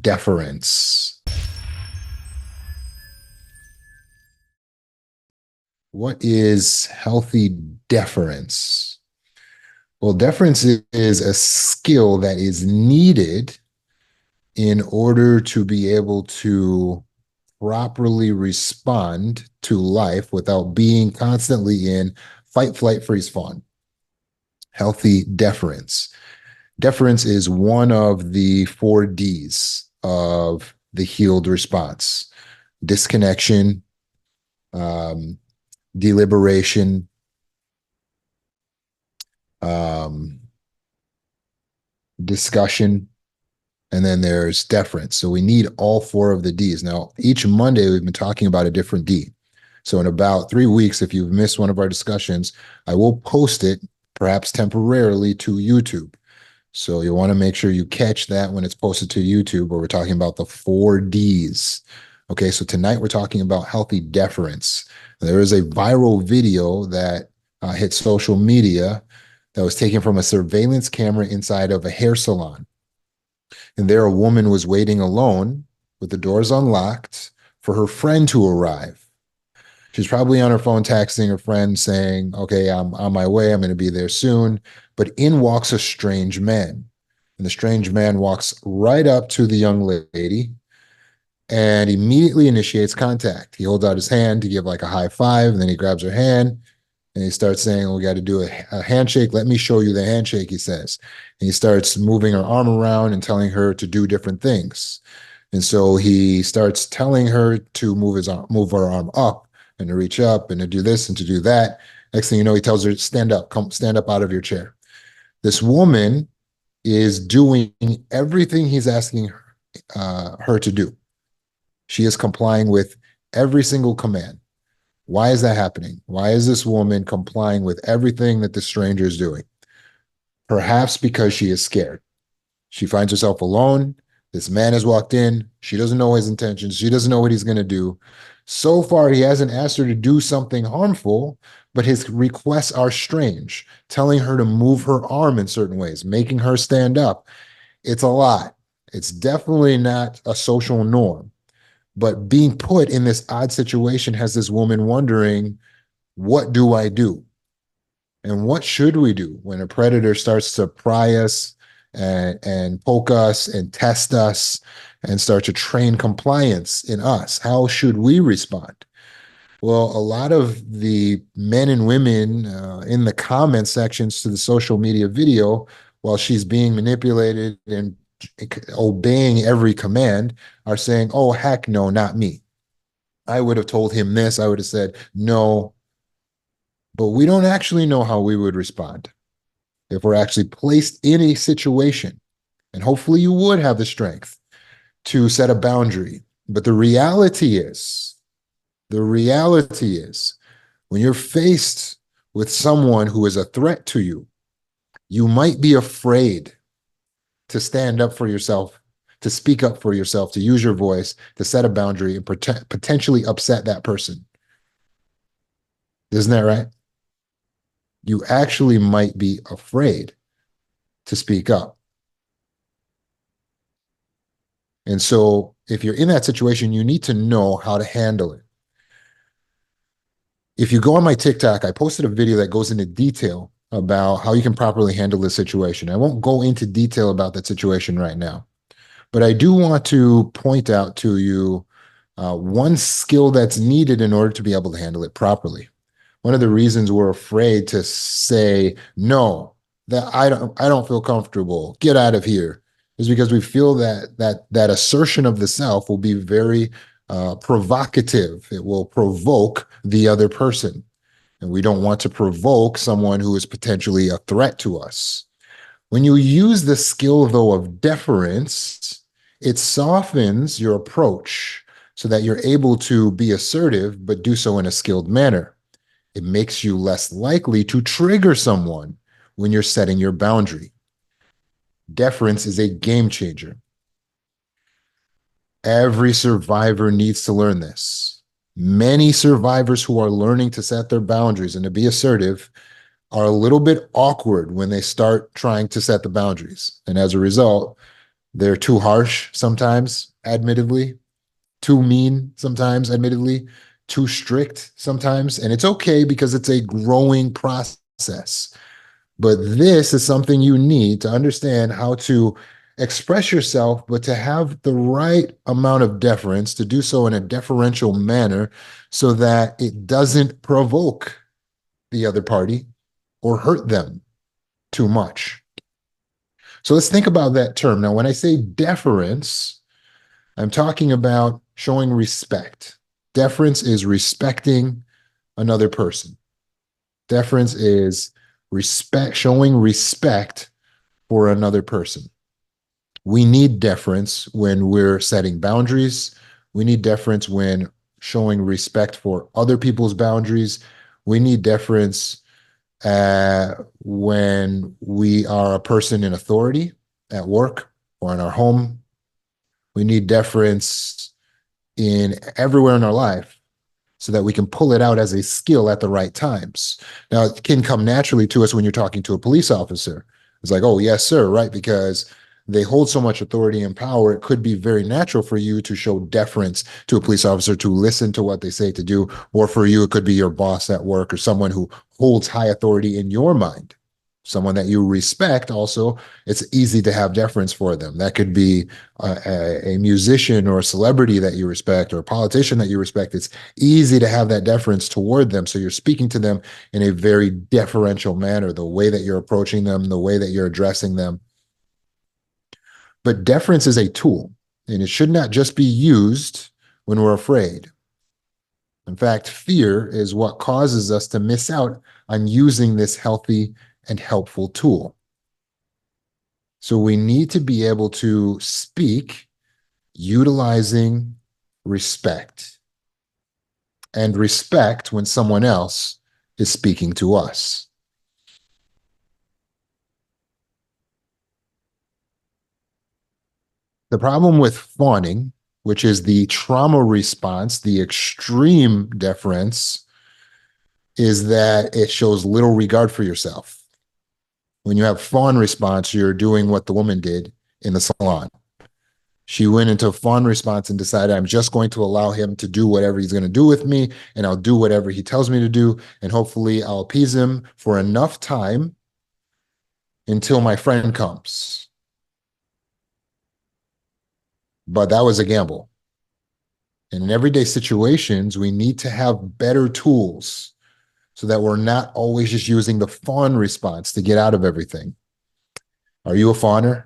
Deference. What is healthy deference? Well, deference is a skill that is needed in order to be able to properly respond to life without being constantly in fight, flight, freeze, fawn. Healthy deference. Deference is one of the 4 Ds of the healed response: disconnection, um, deliberation, um, discussion, and then there's deference. So we need all 4 of the Ds. Now, each Monday, we've been talking about a different D. So in about 3 weeks, if you've missed one of our discussions, I will post it, perhaps temporarily, to YouTube. So you want to make sure you catch that when it's posted to YouTube, where we're talking about the 4 Ds. Okay, so tonight we're talking about healthy deference. There is a viral video that hit social media that was taken from a surveillance camera inside of a hair salon. And there, a woman was waiting alone with the doors unlocked for her friend to arrive. She's probably on her phone texting her friend saying, okay, I'm on my way. I'm going to be there soon. But in walks a strange man. And the strange man walks right up to the young lady and immediately initiates contact. He holds out his hand to give like a high five, and then he grabs her hand and he starts saying, oh, we got to do a handshake. Let me show you the handshake, he says. And he starts moving her arm around and telling her to do different things. And so he starts telling her to move her arm up and to reach up and to do this and to do that. Next thing you know, he tells her, stand up, stand up out of your chair. This woman is doing everything he's asking her to do. She is complying with every single command. Why is that happening? Why is this woman complying with everything that the stranger is doing? Perhaps because she is scared. She finds herself alone. This man has walked in. She doesn't know his intentions. She doesn't know what he's going to do. So far, he hasn't asked her to do something harmful, but his requests are strange, telling her to move her arm in certain ways, making her stand up. It's a lot. It's definitely not a social norm. But being put in this odd situation has this woman wondering, what do I do? And what should we do when a predator starts to pry us and poke us and test us and start to train compliance in us? How should we respond? Well, a lot of the men and women in the comment sections to the social media video, while she's being manipulated and obeying every command, are saying, oh, heck no, not me. I would have told him this. I would have said no. But we don't actually know how we would respond if we're actually placed in a situation. And hopefully you would have the strength to set a boundary. But the reality is, when you're faced with someone who is a threat to you, you might be afraid to stand up for yourself, to speak up for yourself, to use your voice, to set a boundary and potentially upset that person. Isn't that right? You actually might be afraid to speak up. And so if you're in that situation, you need to know how to handle it. If you go on my TikTok, I posted a video that goes into detail about how you can properly handle this situation. I won't go into detail about that situation right now, but I do want to point out to you one skill that's needed in order to be able to handle it properly. One of the reasons we're afraid to say no, that I don't feel comfortable, get out of here, is because we feel that assertion of the self will be very provocative. It will provoke the other person. And we don't want to provoke someone who is potentially a threat to us. When you use the skill, though, of deference, it softens your approach so that you're able to be assertive, but do so in a skilled manner. It makes you less likely to trigger someone when you're setting your boundary. Deference is a game changer. Every survivor needs to learn this. Many survivors who are learning to set their boundaries and to be assertive are a little bit awkward when they start trying to set the boundaries. And as a result, They're too harsh sometimes, admittedly, too mean sometimes, admittedly, too strict sometimes. And it's okay because it's a growing process. But this is something you need to understand how to express yourself, but to have the right amount of deference, to do so in a deferential manner so that it doesn't provoke the other party or hurt them too much. So let's think about that term. Now, when I say deference, I'm talking about showing respect. Deference is respecting another person. Deference is respect, showing respect for another person. We need deference when we're setting boundaries. We need deference when showing respect for other people's boundaries. We need deference when we are a person in authority at work or in our home. We need deference in everywhere in our life so that we can pull it out as a skill at the right times. Now, it can come naturally to us when you're talking to a police officer. It's like, oh, yes, sir, right? Because they hold so much authority and power, it could be very natural for you to show deference to a police officer, to listen to what they say to do. Or for you, it could be your boss at work or someone who holds high authority in your mind, someone that you respect. Also, it's easy to have deference for them. That could be a musician or a celebrity that you respect or a politician that you respect. It's easy to have that deference toward them. So you're speaking to them in a very deferential manner, the way that you're approaching them, the way that you're addressing them. But deference is a tool, and it should not just be used when we're afraid. In fact, fear is what causes us to miss out on using this healthy and helpful tool. So we need to be able to speak utilizing respect, and respect when someone else is speaking to us. The problem with fawning, which is the trauma response, the extreme deference, is that it shows little regard for yourself. When you have fawn response, you're doing what the woman did in the salon. She went into fawn response and decided, I'm just going to allow him to do whatever he's going to do with me, and I'll do whatever he tells me to do, and hopefully I'll appease him for enough time until my friend comes. But that was a gamble. And in everyday situations, we need to have better tools so that we're not always just using the fawn response to get out of everything. Are you a fawner?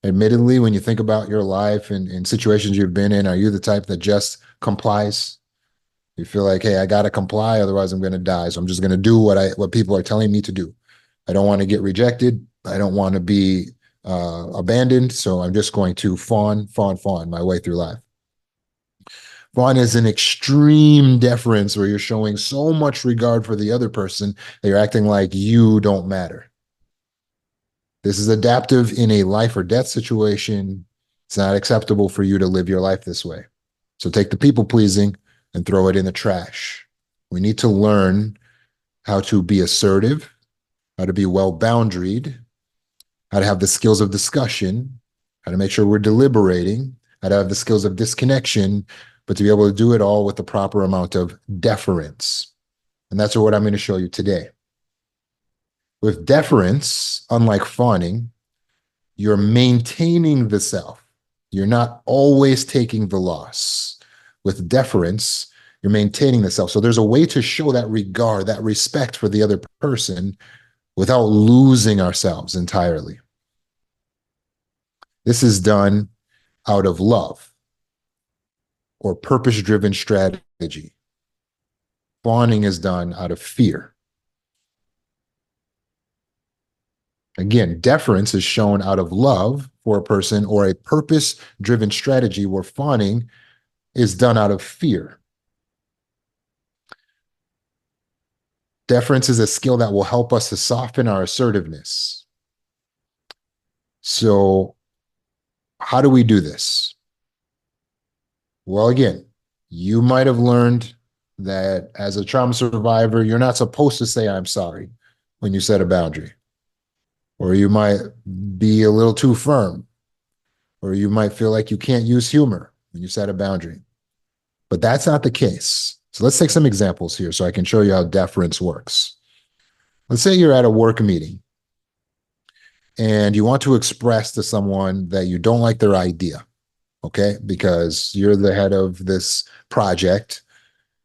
Admittedly, when you think about your life and situations you've been in, are you the type that just complies? You feel like, hey, I got to comply, otherwise I'm going to die. So I'm just going to do what people are telling me to do. I don't want to get rejected. I don't want to be abandoned. So I'm just going to fawn my way through life. Fawn is an extreme deference where you're showing so much regard for the other person that you're acting like you don't matter. This is adaptive in a life or death situation. It's not acceptable for you to live your life this way. So take the people pleasing and throw it in the trash. We need to learn how to be assertive, how to be well boundaried, how to have the skills of discussion, how to make sure we're deliberating, how to have the skills of disconnection, but to be able to do it all with the proper amount of deference. And that's what I'm going to show you today. With deference, unlike fawning, you're maintaining the self. You're not always taking the loss. With deference, you're maintaining the self. So there's a way to show that regard, that respect for the other person without losing ourselves entirely. This is done out of love or purpose-driven strategy. Fawning is done out of fear. Again, deference is shown out of love for a person or a purpose-driven strategy, where fawning is done out of fear. Deference is a skill that will help us to soften our assertiveness. So how do we do this? Well, again, you might have learned that as a trauma survivor, you're not supposed to say, I'm sorry, when you set a boundary. Or you might be a little too firm or you might feel like you can't use humor when you set a boundary. But that's not the case. So let's take some examples here so I can show you how deference works. Let's say you're at a work meeting and you want to express to someone that you don't like their idea, okay? Because you're the head of this project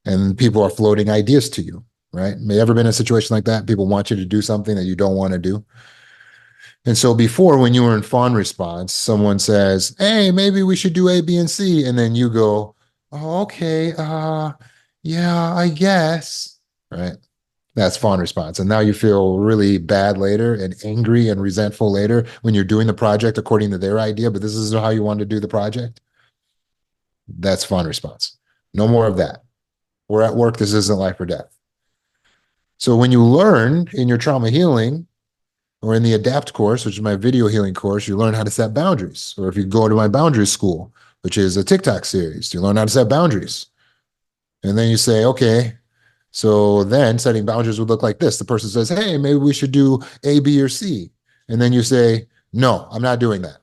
and people are floating ideas to you, right? May ever been in a situation like that? People want you to do something that you don't want to do. And so before, when you were in fawn response, someone says, "Hey, maybe we should do A, B, and C." And then you go, "Oh, okay. Yeah, I guess." Right? That's fawn response. And now you feel really bad later and angry and resentful later when you're doing the project according to their idea, but this is how you want to do the project. That's fawn response. No more of that. We're at work. This isn't life or death. So when you learn in your trauma healing or in the adapt course, which is my video healing course, you learn how to set boundaries. Or if you go to my boundaries school, which is a TikTok series, you learn how to set boundaries. And then you say, okay, so then setting boundaries would look like this. The person says, "Hey, maybe we should do A, B, or C." And then you say, "No, I'm not doing that."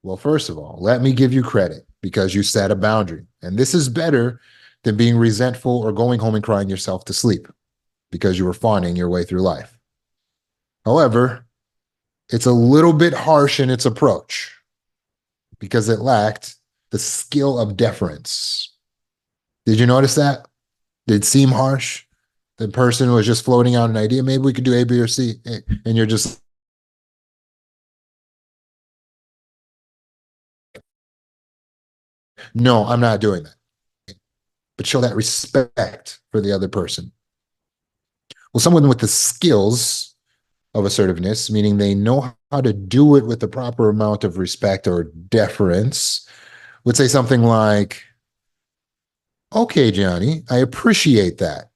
Well, first of all, let me give you credit because you set a boundary. And this is better than being resentful or going home and crying yourself to sleep because you were fawning your way through life. However, it's a little bit harsh in its approach because it lacked the skill of deference. Did you notice that? Did it seem harsh? The person was just floating out an idea. Maybe we could do A, B, or C. And you're just, "No, I'm not doing that." But show that respect for the other person. Well, someone with the skills of assertiveness, meaning they know how to do it with the proper amount of respect or deference, would say something like, "Okay, Johnny, I appreciate that.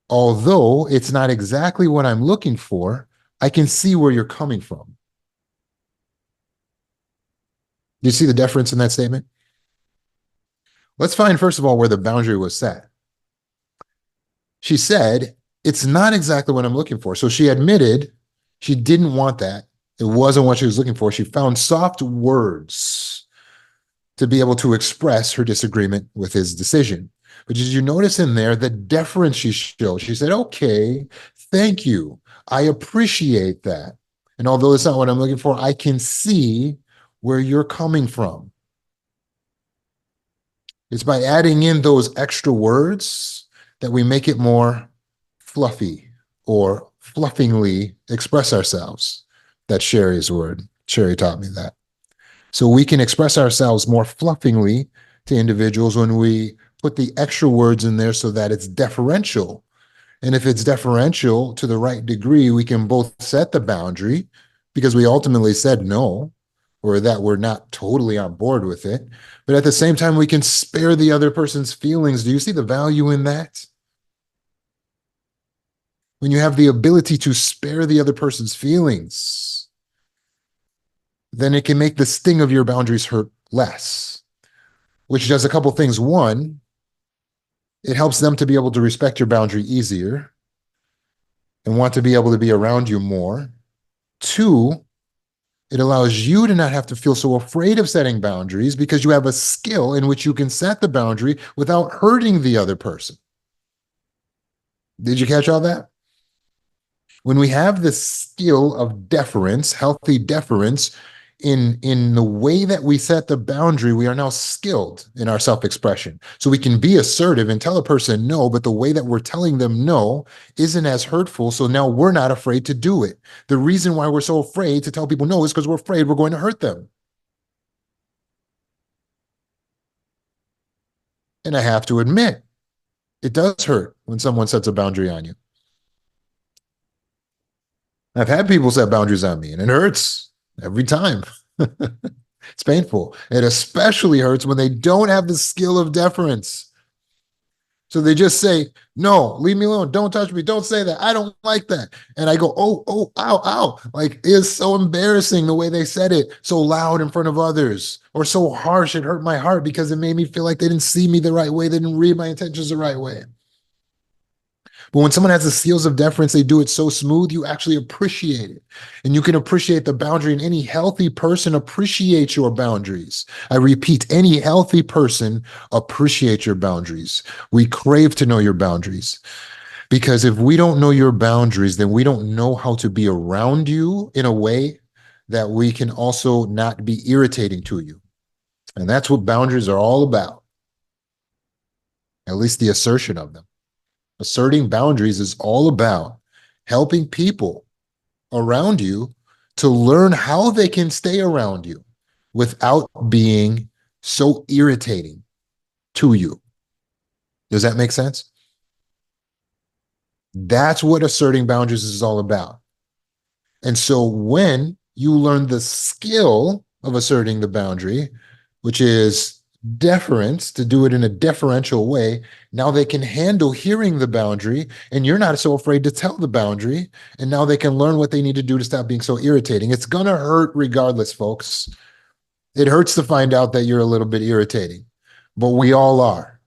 Although it's not exactly what I'm looking for, I can see where you're coming from." Do you see the deference in that statement? Let's find, first of all, where the boundary was set. She said, "It's not exactly what I'm looking for." So she admitted she didn't want that. It wasn't what she was looking for. She found soft words to be able to express her disagreement with his decision. But did you notice in there the deference she showed? She said, "Okay, thank you. I appreciate that. And although it's not what I'm looking for, I can see where you're coming from." It's by adding in those extra words that we make it more fluffy or fluffingly express ourselves. That's Sherry's word. Sherry taught me that. So we can express ourselves more fluffingly to individuals when we put the extra words in there so that it's deferential. And if it's deferential to the right degree, we can both set the boundary because we ultimately said no, or that we're not totally on board with it. But at the same time, we can spare the other person's feelings. Do you see the value in that? When you have the ability to spare the other person's feelings, then it can make the sting of your boundaries hurt less, which does a couple things. One, it helps them to be able to respect your boundary easier and want to be able to be around you more. Two, it allows you to not have to feel so afraid of setting boundaries because you have a skill in which you can set the boundary without hurting the other person. Did you catch all that? When we have the skill of deference, healthy deference, in the way that we set the boundary, we are now skilled in our self-expression. So we can be assertive and tell a person no, but the way that we're telling them no isn't as hurtful. So now we're not afraid to do it. The reason why we're so afraid to tell people no is because we're afraid we're going to hurt them. And I have to admit, it does hurt when someone sets a boundary on you. I've had people set boundaries on me and it hurts every time. It's painful. It especially hurts when they don't have the skill of deference. So they just say, "No, leave me alone. Don't touch me. Don't say that. I don't like that." And I go, "Oh, oh, ow, ow." Like it's so embarrassing the way they said it, so loud in front of others, or so harsh. It hurt my heart because it made me feel like they didn't see me the right way. They didn't read my intentions the right way. But when someone has the skills of deference, they do it so smooth, you actually appreciate it. And you can appreciate the boundary, and any healthy person appreciates your boundaries. I repeat, any healthy person appreciates your boundaries. We crave to know your boundaries. Because if we don't know your boundaries, then we don't know how to be around you in a way that we can also not be irritating to you. And that's what boundaries are all about, at least the assertion of them. Asserting boundaries is all about helping people around you to learn how they can stay around you without being so irritating to you. Does that make sense? That's what asserting boundaries is all about. And so when you learn the skill of asserting the boundary, which is deference, to do it in a deferential way, now they can handle hearing the boundary, and you're not so afraid to tell the boundary. And now they can learn what they need to do to stop being so irritating. It's going to hurt regardless, folks. It hurts to find out that you're a little bit irritating, but we all are.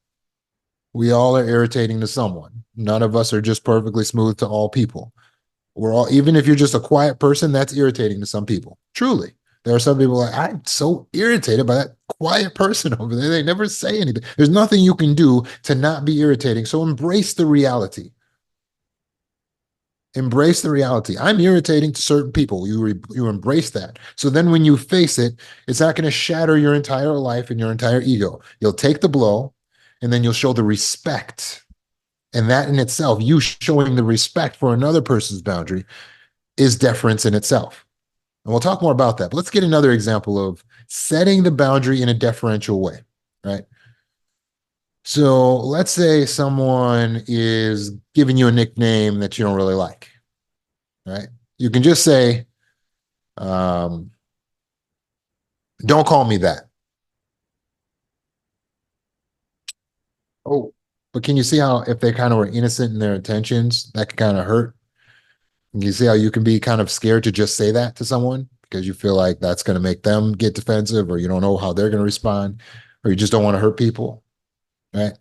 We all are irritating to someone. None of us are just perfectly smooth to all people. We're all, even if you're just a quiet person, that's irritating to some people. Truly. There are some people like, I'm so irritated by that quiet person over there. They never say anything. There's nothing you can do to not be irritating. So embrace the reality. Embrace the reality. I'm irritating to certain people. You embrace that. So then when you face it, it's not going to shatter your entire life and your entire ego. You'll take the blow, and then you'll show the respect. And that in itself, you showing the respect for another person's boundary, is deference in itself. And we'll talk more about that. But let's get another example of setting the boundary in a deferential way, right? So let's say someone is giving you a nickname that you don't really like, right? You can just say, don't call me that. Oh, but can you see how if they kind of were innocent in their intentions, that could kind of hurt? You see how you can be kind of scared to just say that to someone because you feel like that's going to make them get defensive, or you don't know how they're going to respond, or you just don't want to hurt people, right?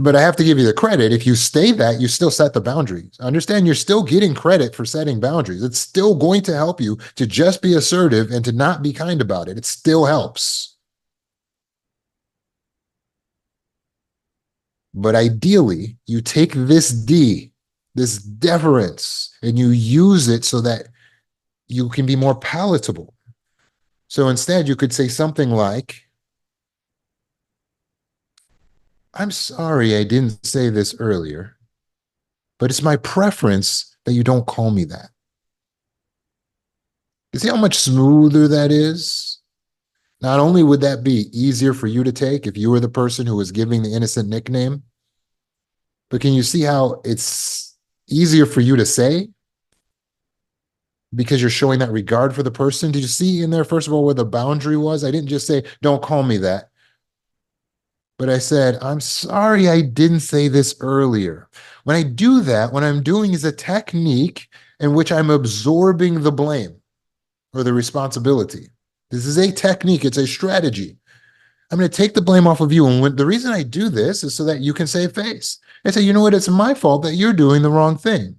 But I have to give you the credit. If you stay that, you still set the boundaries. Understand, you're still getting credit for setting boundaries. It's still going to help you to just be assertive and to not be kind about it. It still helps. But ideally, you take this D, this deference, and you use it so that you can be more palatable. So instead, you could say something like, I'm sorry I didn't say this earlier, but it's my preference that you don't call me that. You see how much smoother that is? Not only would that be easier for you to take if you were the person who was giving the innocent nickname, but can you see how it's easier for you to say because you're showing that regard for the person? Did you see in there, first of all, where the boundary was? I didn't just say, don't call me that. But I said, I'm sorry I didn't say this earlier. When I do that, what I'm doing is a technique in which I'm absorbing the blame or the responsibility. This is a technique. It's a strategy. I'm going to take the blame off of you. And the reason I do this is so that you can save face. I say, you know what? It's my fault that you're doing the wrong thing.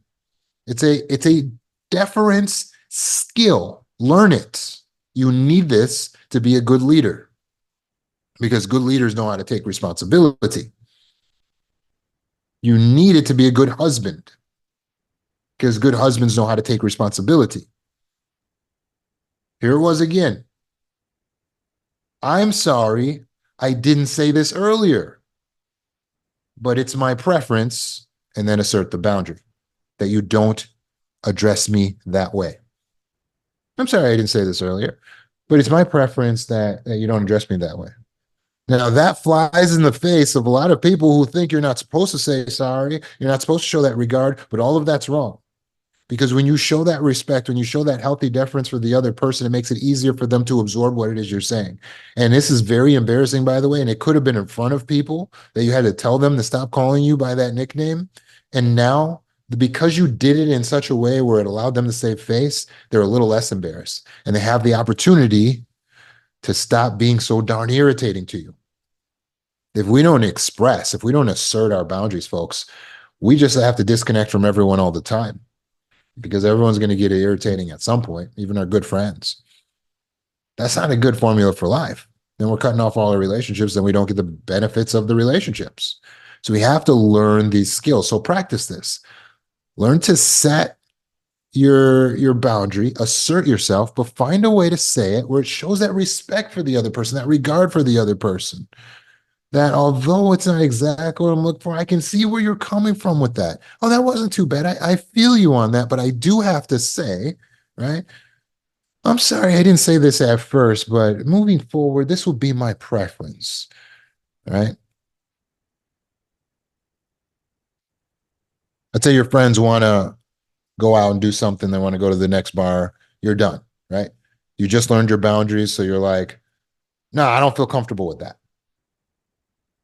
It's a deference skill. Learn it. You need this to be a good leader, because good leaders know how to take responsibility. You need it to be a good husband, because good husbands know how to take responsibility. Here it was again. I'm sorry I didn't say this earlier, but it's my preference, and then assert the boundary that you don't address me that way. I'm sorry I didn't say this earlier, but it's my preference that you don't address me that way. Now, that flies in the face of a lot of people who think you're not supposed to say sorry, you're not supposed to show that regard, but all of that's wrong. Because when you show that respect, when you show that healthy deference for the other person, it makes it easier for them to absorb what it is you're saying. And this is very embarrassing, by the way, and it could have been in front of people that you had to tell them to stop calling you by that nickname. And now, because you did it in such a way where it allowed them to save face, they're a little less embarrassed. And they have the opportunity to stop being so darn irritating to you. If we don't express, if we don't assert our boundaries, folks, We just have to disconnect from everyone all the time because everyone's going to get irritating at some point, even our good friends. That's not a good formula for life. Then we're cutting off all our relationships and we don't get the benefits of the relationships. So we have to learn these skills. So practice this. Learn to set your boundary, assert yourself, but find a way to say it where it shows that respect for the other person, that regard for the other person. That although it's not exactly what I'm looking for, I can see where you're coming from with that. Oh, that wasn't too bad. I feel you on that, but I do have to say, right? I'm sorry I didn't say this at first, but moving forward, this will be my preference, right? Let's say your friends want to go out and do something, they want to go to the next bar, you're done, right? You just learned your boundaries, so you're like, no, I don't feel comfortable with that.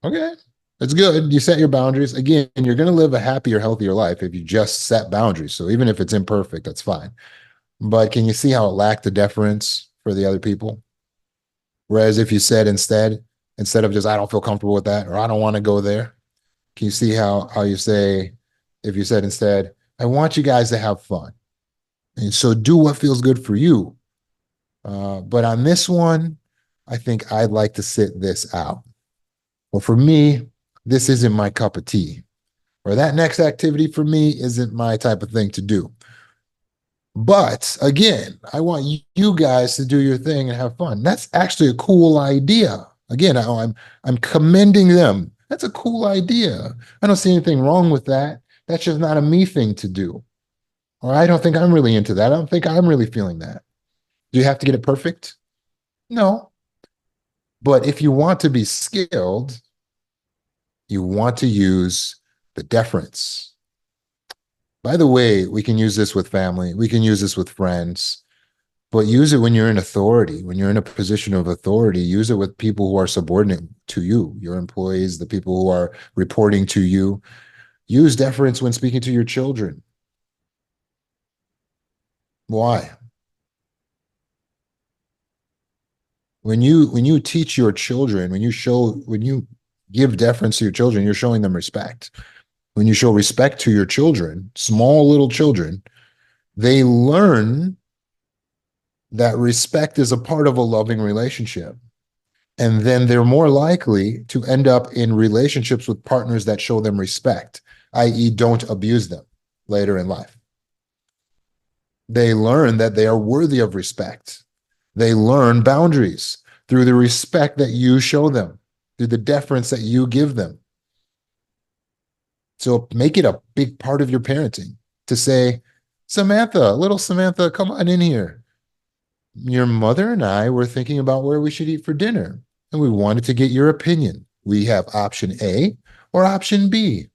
Okay, it's good. You set your boundaries. Again, you're going to live a happier, healthier life if you just set boundaries. So even if it's imperfect, that's fine. But can you see how it lacked the deference for the other people? Whereas if you said instead of just, I don't feel comfortable with that, or I don't want to go there, can you see how you say, if you said instead, I want you guys to have fun. And so do what feels good for you. But on this one, I think I'd like to sit this out. Well, for me, this isn't my cup of tea. Or that next activity for me isn't my type of thing to do. But again, I want you guys to do your thing and have fun. That's actually a cool idea. Again, I'm commending them. That's a cool idea. I don't see anything wrong with that. That's just not a me thing to do. Or I don't think I'm really into that. I don't think I'm really feeling that. Do you have to get it perfect? No. But if you want to be skilled, you want to use the deference. By the way, we can use this with family, we can use this with friends, but use it when you're in authority, when you're in a position of authority. Use it with people who are subordinate to you, your employees, the people who are reporting to you. Use deference when speaking to your children. Why? When you teach your children, when you give deference to your children, you're showing them respect. When you show respect to your children, small little children, they learn that respect is a part of a loving relationship. And then they're more likely to end up in relationships with partners that show them respect, i.e., don't abuse them later in life. They learn that they are worthy of respect. They learn boundaries through the respect that you show them, through the deference that you give them. So make it a big part of your parenting to say, Samantha, little Samantha, come on in here. Your mother and I were thinking about where we should eat for dinner, and we wanted to get your opinion. We have option A or option B.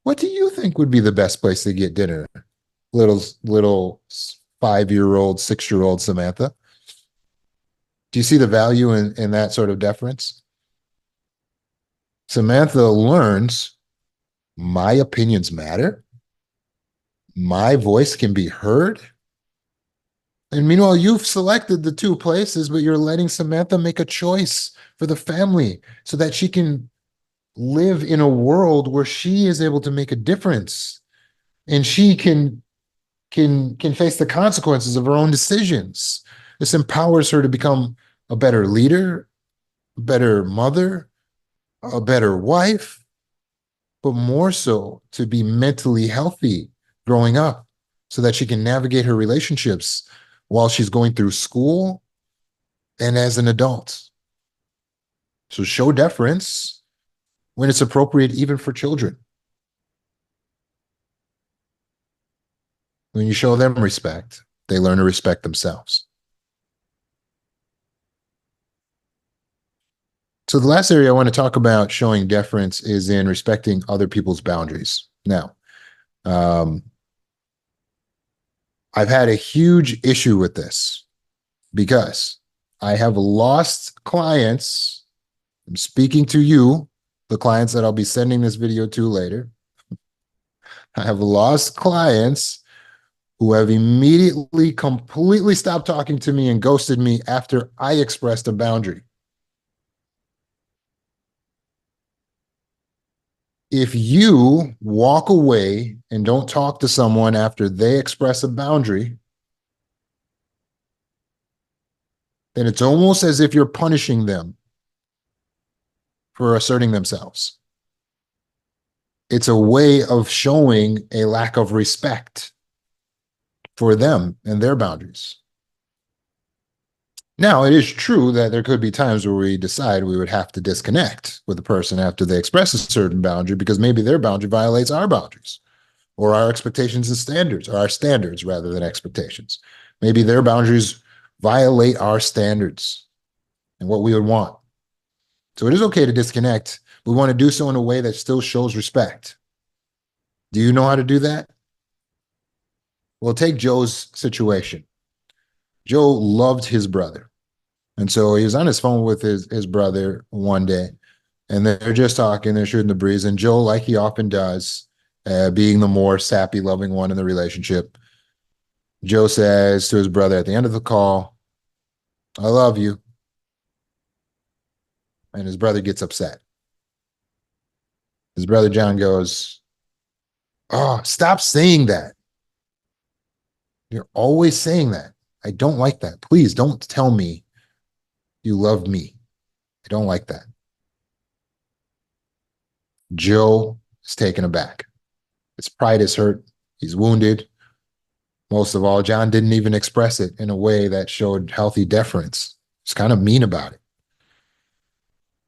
What do you think would be the best place to get dinner? Little 5-year-old, 6-year-old Samantha. Do you see the value in that sort of deference? Samantha learns my opinions matter. My voice can be heard. And meanwhile, you've selected the two places, but you're letting Samantha make a choice for the family so that she can live in a world where she is able to make a difference and she can face the consequences of her own decisions. This empowers her to become a better leader, a better mother, a better wife, but more so to be mentally healthy growing up so that she can navigate her relationships while she's going through school and as an adult. So show deference when it's appropriate, even for children. When you show them respect, they learn to respect themselves. So the last area I want to talk about showing deference is in respecting other people's boundaries. Now, I've had a huge issue with this because I have lost clients. I'm speaking to you, the clients that I'll be sending this video to later. I have lost clients who have immediately completely stopped talking to me and ghosted me after I expressed a boundary. If you walk away and don't talk to someone after they express a boundary, then it's almost as if you're punishing them for asserting themselves. It's a way of showing a lack of respect for them and their boundaries. Now, it is true that there could be times where we decide we would have to disconnect with a person after they express a certain boundary because maybe their boundary violates our boundaries or our expectations and standards, or our standards rather than expectations. Maybe their boundaries violate our standards and what we would want. So it is okay to disconnect. We want to do so in a way that still shows respect. Do you know how to do that? Well, take Joe's situation. Joe loved his brother. And so he was on his phone with his brother one day, and they're just talking, they're shooting the breeze. And Joe, like he often does, being the more sappy, loving one in the relationship, Joe says to his brother at the end of the call, "I love you." And his brother gets upset. His brother John goes, "Oh, stop saying that. You're always saying that. I don't like that. Please don't tell me you love me. I don't like that." Joe is taken aback. His pride is hurt. He's wounded. Most of all, John didn't even express it in a way that showed healthy deference. He's kind of mean about it.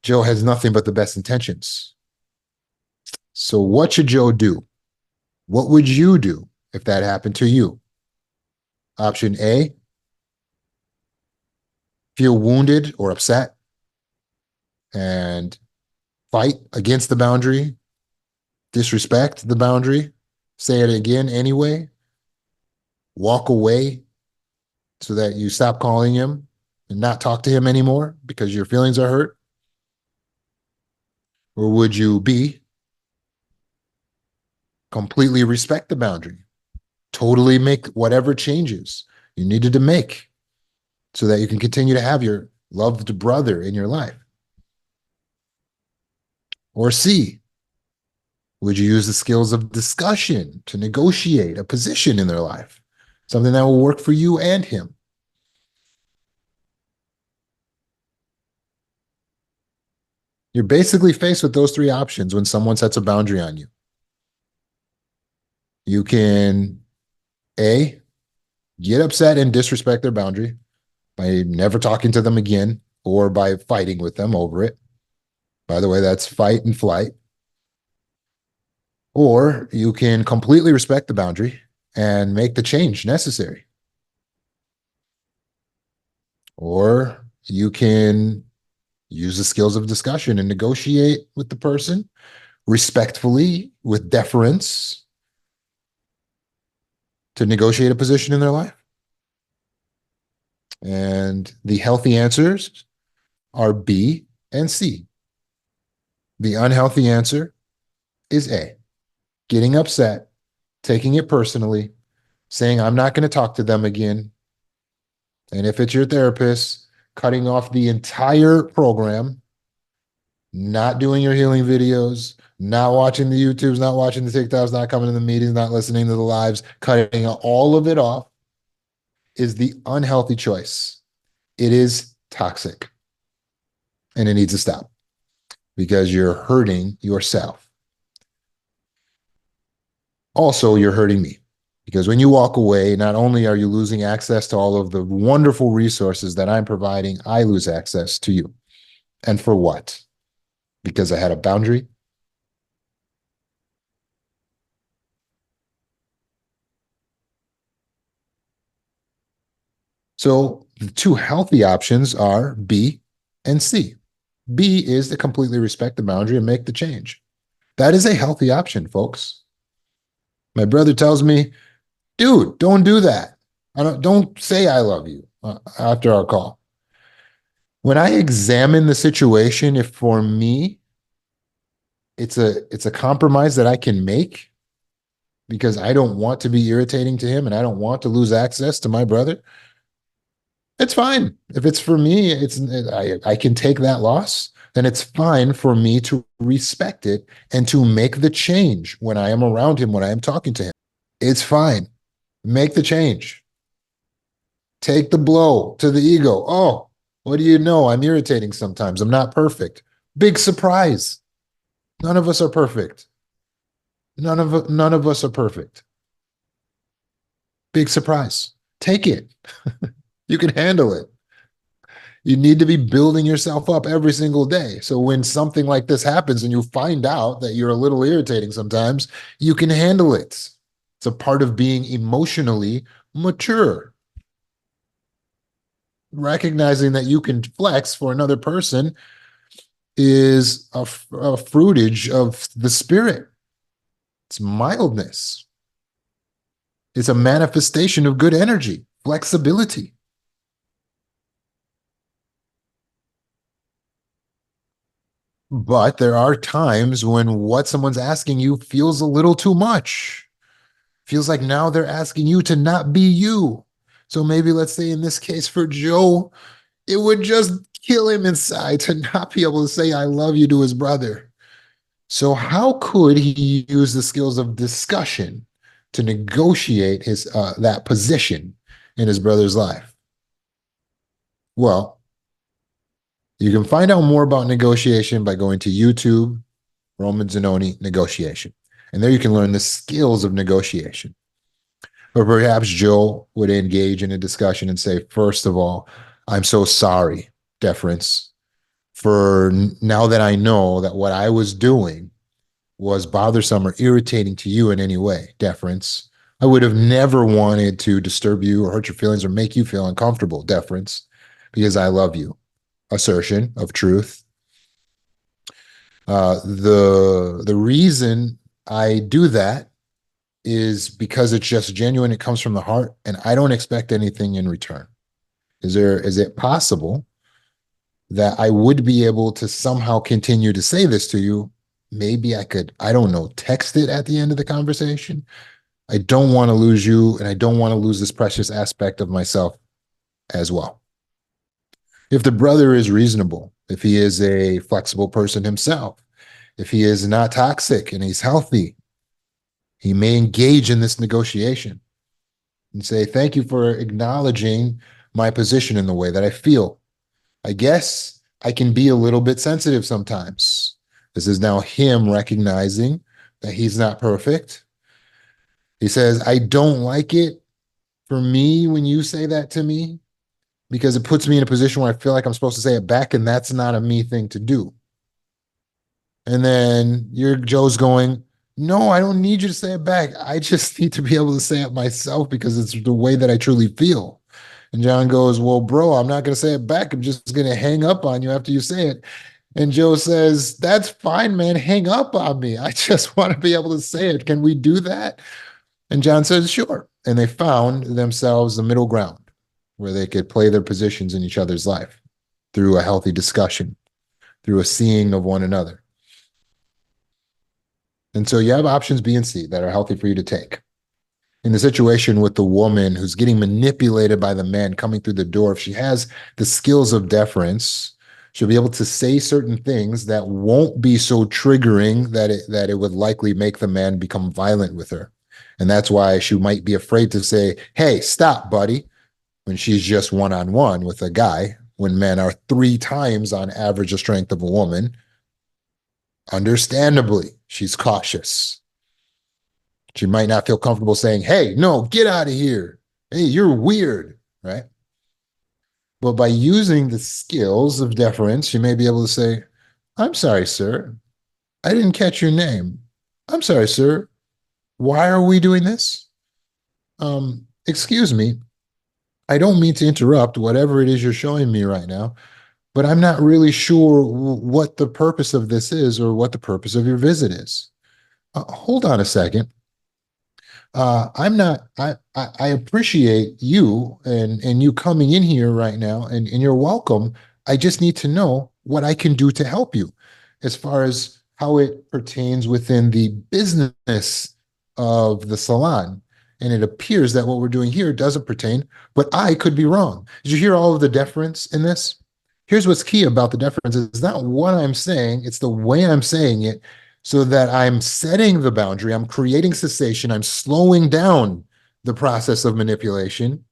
Joe has nothing but the best intentions. So what should Joe do? What would you do if that happened to you? Option A, feel wounded or upset and fight against the boundary, disrespect the boundary, say it again anyway, walk away so that you stop calling him and not talk to him anymore because your feelings are hurt? Or would you B, completely respect the boundary, totally make whatever changes you needed to make so that you can continue to have your loved brother in your life? Or C, would you use the skills of discussion to negotiate a position in their life, something that will work for you and him? You're basically faced with those three options when someone sets a boundary on you. You can A, get upset and disrespect their boundary by never talking to them again or by fighting with them over it. By the way, that's fight and flight. Or you can completely respect the boundary and make the change necessary. Or you can use the skills of discussion and negotiate with the person respectfully, with deference, to negotiate a position in their life. And the healthy answers are B and C. The unhealthy answer is A, getting upset, taking it personally, saying, "I'm not going to talk to them again." And if it's your therapist, cutting off the entire program, not doing your healing videos, not watching the YouTubes, not watching the TikToks, not coming to the meetings, not listening to the lives, cutting all of it off is the unhealthy choice. It is toxic and it needs to stop because you're hurting yourself. Also, you're hurting me because when you walk away, not only are you losing access to all of the wonderful resources that I'm providing, I lose access to you. And for what? Because I had a boundary? So the two healthy options are B and C. B is to completely respect the boundary and make the change. That is a healthy option, folks. My brother tells me, "Dude, don't do that. Don't say I love you after our call." When I examine the situation, if for me it's a compromise that I can make because I don't want to be irritating to him and I don't want to lose access to my brother, it's fine. If it's for me, I can take that loss. then it's fine for me to respect it and to make the change when I am around him, when I am talking to him. It's fine. Make the change. Take the blow to the ego. Oh, what do you know? I'm irritating sometimes. I'm not perfect. Big surprise. None of us are perfect. None of us are perfect. Big surprise. Take it. You can handle it. You need to be building yourself up every single day. So when something like this happens and you find out that you're a little irritating sometimes, you can handle it. It's a part of being emotionally mature. Recognizing that you can flex for another person is a fruitage of the spirit. It's mildness. It's a manifestation of good energy, flexibility. But there are times when what someone's asking you feels a little too much. Feels like now they're asking you to not be you. So maybe let's say in this case for Joe, it would just kill him inside to not be able to say I love you to his brother. So how could he use the skills of discussion to negotiate his that position in his brother's life? Well, you can find out more about negotiation by going to YouTube, Roman Zanoni negotiation. And there you can learn the skills of negotiation. Or perhaps Joe would engage in a discussion and say, first of all, I'm so sorry, Deference, for now that I know that what I was doing was bothersome or irritating to you in any way, Deference. I would have never wanted to disturb you or hurt your feelings or make you feel uncomfortable, Deference, because I love you. Assertion of truth. The reason I do that is because it's just genuine. It comes from the heart, and I don't expect anything in return. Is it possible that I would be able to somehow continue to say this to you? Maybe I could, I don't know, text it at the end of the conversation. I don't want to lose you, and I don't want to lose this precious aspect of myself as well. If the brother is reasonable, if he is a flexible person himself, if he is not toxic and he's healthy, he may engage in this negotiation and say, thank you for acknowledging my position in the way that I feel. I guess I can be a little bit sensitive sometimes. This is now him recognizing that he's not perfect. He says, I don't like it for me when you say that to me because it puts me in a position where I feel like I'm supposed to say it back, and that's not a me thing to do. And then your Joe's going, no, I don't need you to say it back. I just need to be able to say it myself because it's the way that I truly feel. And John goes, well, bro, I'm not going to say it back. I'm just going to hang up on you after you say it. And Joe says, that's fine, man. Hang up on me. I just want to be able to say it. Can we do that? And John says, sure. And they found themselves the middle ground where they could play their positions in each other's life through a healthy discussion, through a seeing of one another. And so you have options B and C that are healthy for you to take. In the situation with the woman who's getting manipulated by the man coming through the door, if she has the skills of deference, she'll be able to say certain things that won't be so triggering that it would likely make the man become violent with her. And that's why she might be afraid to say, hey, stop, buddy, when she's just one-on-one with a guy, when men are 3 times on average the strength of a woman. Understandably, she's cautious. She might not feel comfortable saying, hey, no, get out of here. Hey, you're weird, right? But by using the skills of deference, she may be able to say, I'm sorry, sir. I didn't catch your name. I'm sorry, sir. Why are we doing this? Excuse me. I don't mean to interrupt whatever it is you're showing me right now, but I'm not really sure what the purpose of this is or what the purpose of your visit is. Hold on a second. I'm not, I appreciate you and you coming in here right now and you're welcome. I just need to know what I can do to help you as far as how it pertains within the business of the salon. And it appears that what we're doing here doesn't pertain, but I could be wrong. Did you hear all of the deference in this? Here's what's key about the deference is not what I'm saying, it's the way I'm saying it so that I'm setting the boundary, I'm creating cessation, I'm slowing down the process of manipulation,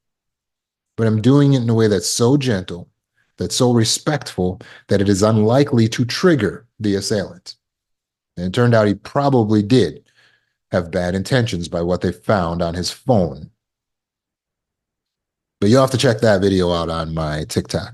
but I'm doing it in a way that's so gentle, that's so respectful that it is unlikely to trigger the assailant. And it turned out he probably did have bad intentions by what they found on his phone. But you'll have to check that video out on my TikTok.